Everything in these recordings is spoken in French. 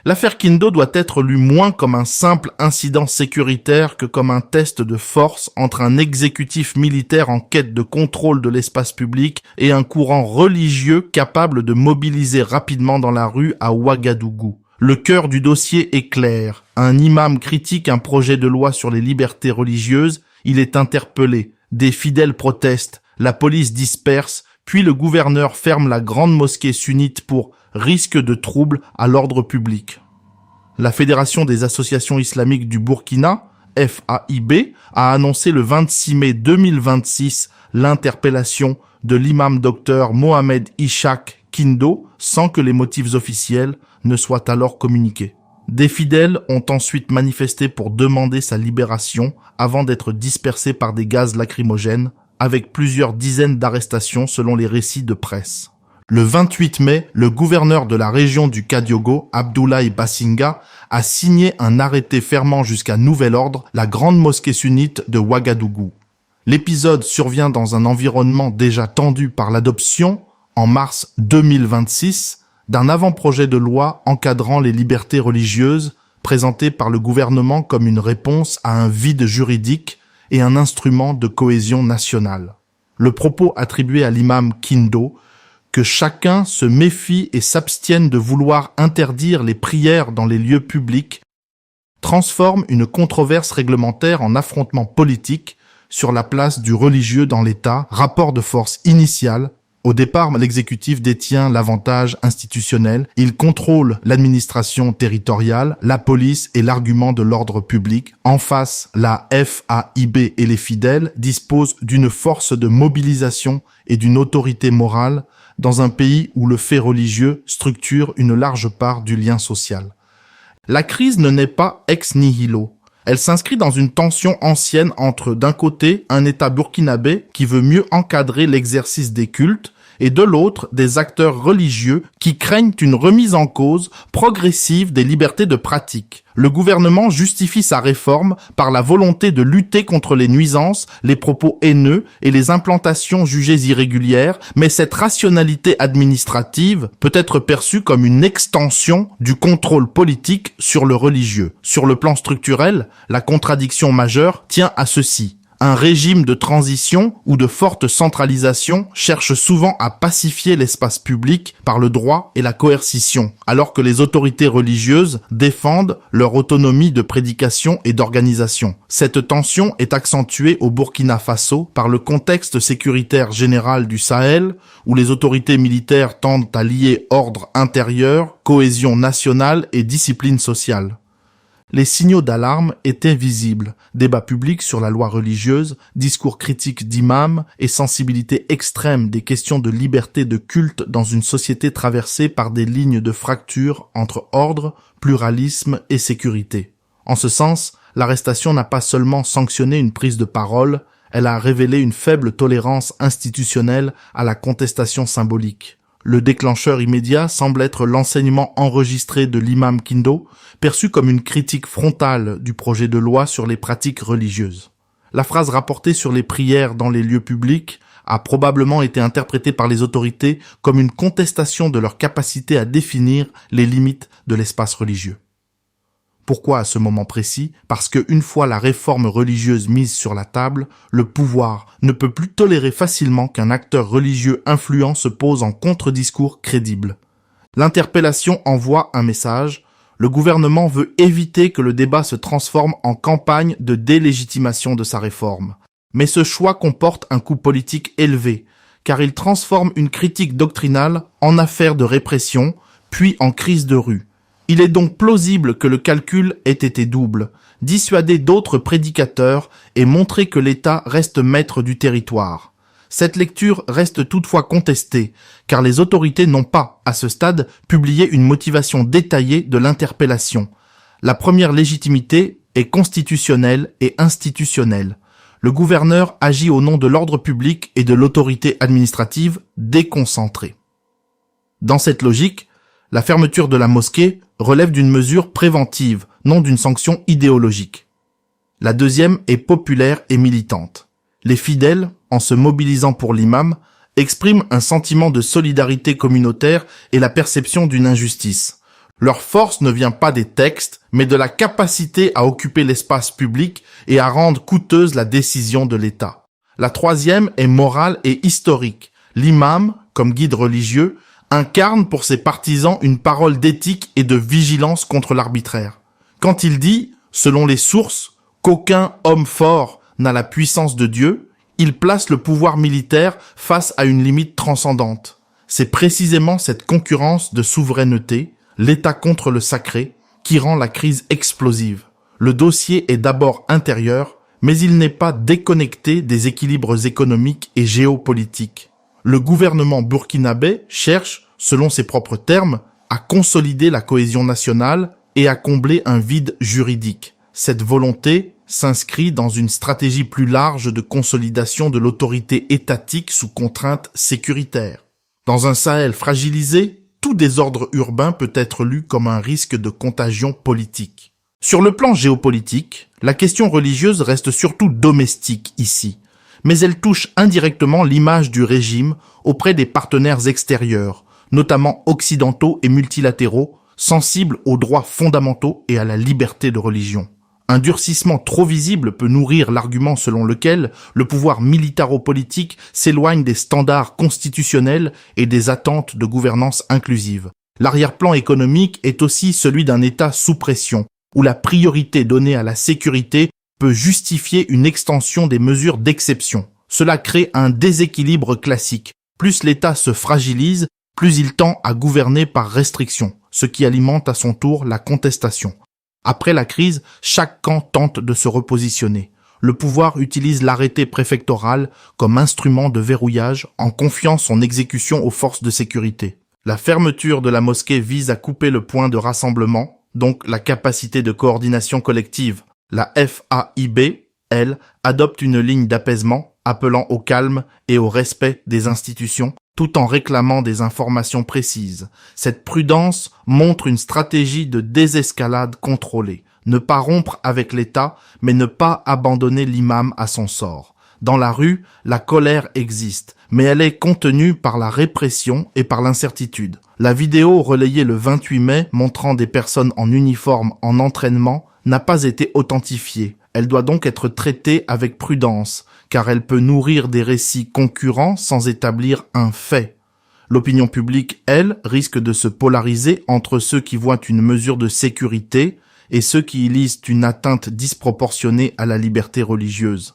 L'affaire Kindo doit être lue moins comme un simple incident sécuritaire que comme un test de force entre un exécutif militaire en quête de contrôle de l'espace public et un courant religieux capable de mobiliser rapidement dans la rue à Ouagadougou. Le cœur du dossier est clair. Un imam critique un projet de loi sur les libertés religieuses, il est interpellé. Des fidèles protestent, la police disperse, puis le gouverneur ferme la grande mosquée sunnite pour risque de trouble à l'ordre public. La Fédération des associations islamiques du Burkina, FAIB, a annoncé le 26 mai 2026 l'interpellation de l'imam docteur Mohamed Ishaq Kindo sans que les motifs officiels ne soient alors communiqués. Des fidèles ont ensuite manifesté pour demander sa libération avant d'être dispersés par des gaz lacrymogènes, avec plusieurs dizaines d'arrestations selon les récits de presse. Le 28 mai, le gouverneur de la région du Kadiogo, Abdoulaye Bassinga, a signé un arrêté fermant jusqu'à nouvel ordre la grande mosquée sunnite de Ouagadougou. L'épisode survient dans un environnement déjà tendu par l'adoption, en mars 2026, d'un avant-projet de loi encadrant les libertés religieuses, présenté par le gouvernement comme une réponse à un vide juridique et un instrument de cohésion nationale. Le propos attribué à l'imam Kindo, que chacun se méfie et s'abstienne de vouloir interdire les prières dans les lieux publics, transforme une controverse réglementaire en affrontement politique sur la place du religieux dans l'État, rapport de force initial. Au départ, l'exécutif détient l'avantage institutionnel, il contrôle l'administration territoriale, la police et l'argument de l'ordre public. En face, la FAIB et les fidèles disposent d'une force de mobilisation et d'une autorité morale dans un pays où le fait religieux structure une large part du lien social. La crise ne naît pas ex nihilo. Elle s'inscrit dans une tension ancienne entre, d'un côté, un État burkinabé qui veut mieux encadrer l'exercice des cultes, et de l'autre, des acteurs religieux qui craignent une remise en cause progressive des libertés de pratique. Le gouvernement justifie sa réforme par la volonté de lutter contre les nuisances, les propos haineux et les implantations jugées irrégulières, mais cette rationalité administrative peut être perçue comme une extension du contrôle politique sur le religieux. Sur le plan structurel, la contradiction majeure tient à ceci. Un régime de transition ou de forte centralisation cherche souvent à pacifier l'espace public par le droit et la coercition, alors que les autorités religieuses défendent leur autonomie de prédication et d'organisation. Cette tension est accentuée au Burkina Faso par le contexte sécuritaire général du Sahel, où les autorités militaires tendent à lier ordre intérieur, cohésion nationale et discipline sociale. Les signaux d'alarme étaient visibles. Débat public sur la loi religieuse, discours critiques d'imams et sensibilité extrême des questions de liberté de culte dans une société traversée par des lignes de fracture entre ordre, pluralisme et sécurité. En ce sens, l'arrestation n'a pas seulement sanctionné une prise de parole, elle a révélé une faible tolérance institutionnelle à la contestation symbolique. Le déclencheur immédiat semble être l'enseignement enregistré de l'imam Kindo, perçu comme une critique frontale du projet de loi sur les pratiques religieuses. La phrase rapportée sur les prières dans les lieux publics a probablement été interprétée par les autorités comme une contestation de leur capacité à définir les limites de l'espace religieux. Pourquoi à ce moment précis? Parce que une fois la réforme religieuse mise sur la table, le pouvoir ne peut plus tolérer facilement qu'un acteur religieux influent se pose en contre-discours crédible. L'interpellation envoie un message. Le gouvernement veut éviter que le débat se transforme en campagne de délégitimation de sa réforme. Mais ce choix comporte un coût politique élevé, car il transforme une critique doctrinale en affaire de répression, puis en crise de rue. Il est donc plausible que le calcul ait été double, dissuader d'autres prédicateurs et montrer que l'État reste maître du territoire. Cette lecture reste toutefois contestée, car les autorités n'ont pas, à ce stade, publié une motivation détaillée de l'interpellation. La première légitimité est constitutionnelle et institutionnelle. Le gouverneur agit au nom de l'ordre public et de l'autorité administrative déconcentrée. Dans cette logique, la fermeture de la mosquée relève d'une mesure préventive, non d'une sanction idéologique. La deuxième est populaire et militante. Les fidèles, en se mobilisant pour l'imam, expriment un sentiment de solidarité communautaire et la perception d'une injustice. Leur force ne vient pas des textes, mais de la capacité à occuper l'espace public et à rendre coûteuse la décision de l'État. La troisième est morale et historique. L'imam, comme guide religieux, incarne pour ses partisans une parole d'éthique et de vigilance contre l'arbitraire. Quand il dit, selon les sources, qu'aucun homme fort n'a la puissance de Dieu, il place le pouvoir militaire face à une limite transcendante. C'est précisément cette concurrence de souveraineté, l'État contre le sacré, qui rend la crise explosive. Le dossier est d'abord intérieur, mais il n'est pas déconnecté des équilibres économiques et géopolitiques. Le gouvernement burkinabé cherche, selon ses propres termes, à consolider la cohésion nationale et à combler un vide juridique. Cette volonté s'inscrit dans une stratégie plus large de consolidation de l'autorité étatique sous contrainte sécuritaire. Dans un Sahel fragilisé, tout désordre urbain peut être lu comme un risque de contagion politique. Sur le plan géopolitique, la question religieuse reste surtout domestique ici, mais elle touche indirectement l'image du régime auprès des partenaires extérieurs, notamment occidentaux et multilatéraux, sensibles aux droits fondamentaux et à la liberté de religion. Un durcissement trop visible peut nourrir l'argument selon lequel le pouvoir militaro-politique s'éloigne des standards constitutionnels et des attentes de gouvernance inclusive. L'arrière-plan économique est aussi celui d'un État sous pression, où la priorité donnée à la sécurité peut justifier une extension des mesures d'exception. Cela crée un déséquilibre classique. Plus l'État se fragilise, plus il tend à gouverner par restriction, ce qui alimente à son tour la contestation. Après la crise, chaque camp tente de se repositionner. Le pouvoir utilise l'arrêté préfectoral comme instrument de verrouillage en confiant son exécution aux forces de sécurité. La fermeture de la mosquée vise à couper le point de rassemblement, donc la capacité de coordination collective. La FAIB, elle, adopte une ligne d'apaisement, appelant au calme et au respect des institutions, tout en réclamant des informations précises. Cette prudence montre une stratégie de désescalade contrôlée. Ne pas rompre avec l'État, mais ne pas abandonner l'imam à son sort. Dans la rue, la colère existe, mais elle est contenue par la répression et par l'incertitude. La vidéo relayée le 28 mai montrant des personnes en uniforme en entraînement n'a pas été authentifiée. Elle doit donc être traitée avec prudence, car elle peut nourrir des récits concurrents sans établir un fait. L'opinion publique, elle, risque de se polariser entre ceux qui voient une mesure de sécurité et ceux qui y lisent une atteinte disproportionnée à la liberté religieuse.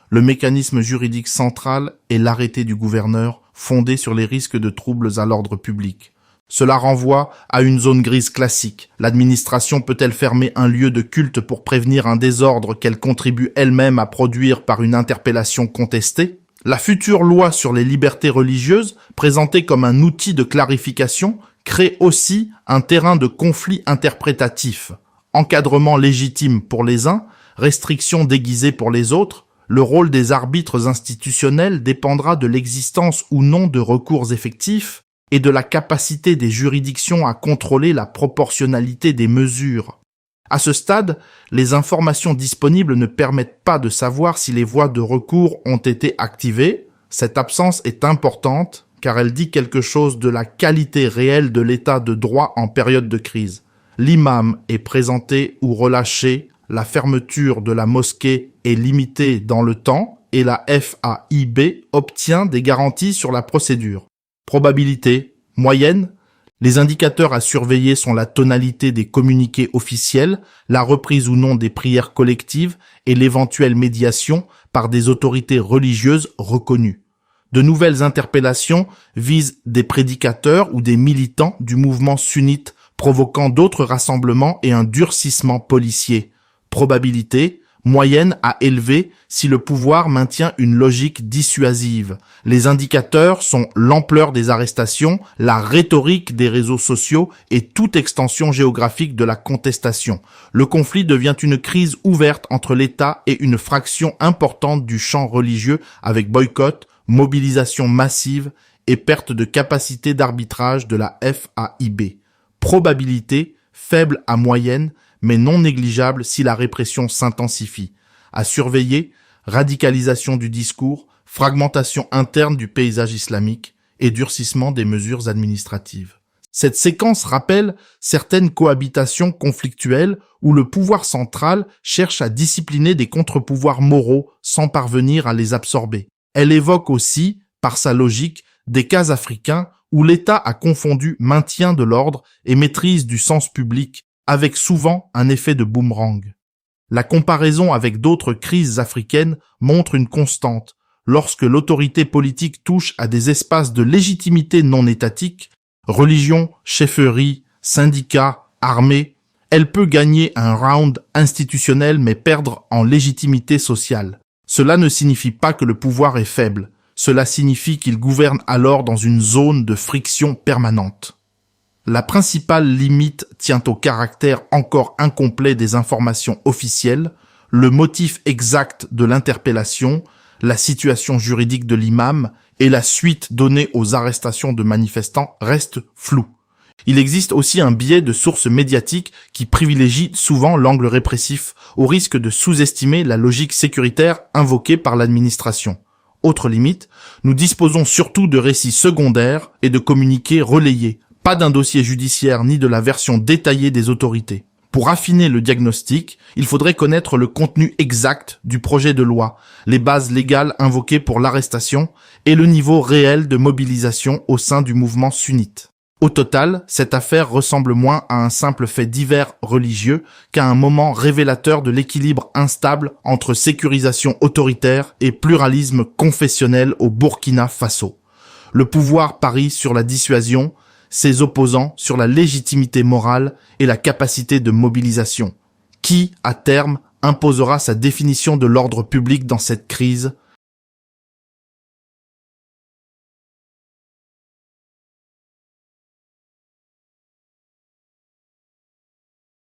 Le mécanisme juridique central est l'arrêté du gouverneur, fondé sur les risques de troubles à l'ordre public. Cela renvoie à une zone grise classique. L'administration peut-elle fermer un lieu de culte pour prévenir un désordre qu'elle contribue elle-même à produire par une interpellation contestée? La future loi sur les libertés religieuses, présentée comme un outil de clarification, crée aussi un terrain de conflit interprétatif. Encadrement légitime pour les uns, restrictions déguisées pour les autres, le rôle des arbitres institutionnels dépendra de l'existence ou non de recours effectifs, et de la capacité des juridictions à contrôler la proportionnalité des mesures. À ce stade, les informations disponibles ne permettent pas de savoir si les voies de recours ont été activées. Cette absence est importante car elle dit quelque chose de la qualité réelle de l'état de droit en période de crise. L'imam est présenté ou relâché, la fermeture de la mosquée est limitée dans le temps et la FAIB obtient des garanties sur la procédure. Probabilité moyenne, les indicateurs à surveiller sont la tonalité des communiqués officiels, la reprise ou non des prières collectives et l'éventuelle médiation par des autorités religieuses reconnues. De nouvelles interpellations visent des prédicateurs ou des militants du mouvement sunnite, provoquant d'autres rassemblements et un durcissement policier. Probabilité moyenne à élever si le pouvoir maintient une logique dissuasive. Les indicateurs sont l'ampleur des arrestations, la rhétorique des réseaux sociaux et toute extension géographique de la contestation. Le conflit devient une crise ouverte entre l'État et une fraction importante du champ religieux avec boycott, mobilisation massive et perte de capacité d'arbitrage de la FAIB. Probabilité faible à moyenne, mais non négligeable si la répression s'intensifie. À surveiller, radicalisation du discours, fragmentation interne du paysage islamique et durcissement des mesures administratives. Cette séquence rappelle certaines cohabitations conflictuelles où le pouvoir central cherche à discipliner des contre-pouvoirs moraux sans parvenir à les absorber. Elle évoque aussi, par sa logique, des cas africains où l'État a confondu maintien de l'ordre et maîtrise du sens public, avec souvent un effet de boomerang. La comparaison avec d'autres crises africaines montre une constante. Lorsque l'autorité politique touche à des espaces de légitimité non étatique, religion, chefferie, syndicats, armée, elle peut gagner un round institutionnel mais perdre en légitimité sociale. Cela ne signifie pas que le pouvoir est faible. Cela signifie qu'il gouverne alors dans une zone de friction permanente. La principale limite tient au caractère encore incomplet des informations officielles, le motif exact de l'interpellation, la situation juridique de l'imam et la suite donnée aux arrestations de manifestants restent floues. Il existe aussi un biais de sources médiatiques qui privilégie souvent l'angle répressif, au risque de sous-estimer la logique sécuritaire invoquée par l'administration. Autre limite, nous disposons surtout de récits secondaires et de communiqués relayés, pas d'un dossier judiciaire ni de la version détaillée des autorités. Pour affiner le diagnostic, il faudrait connaître le contenu exact du projet de loi, les bases légales invoquées pour l'arrestation et le niveau réel de mobilisation au sein du mouvement sunnite. Au total, cette affaire ressemble moins à un simple fait divers religieux qu'à un moment révélateur de l'équilibre instable entre sécurisation autoritaire et pluralisme confessionnel au Burkina Faso. Le pouvoir parie sur la dissuasion, ses opposants sur la légitimité morale et la capacité de mobilisation. Qui, à terme, imposera sa définition de l'ordre public dans cette crise ?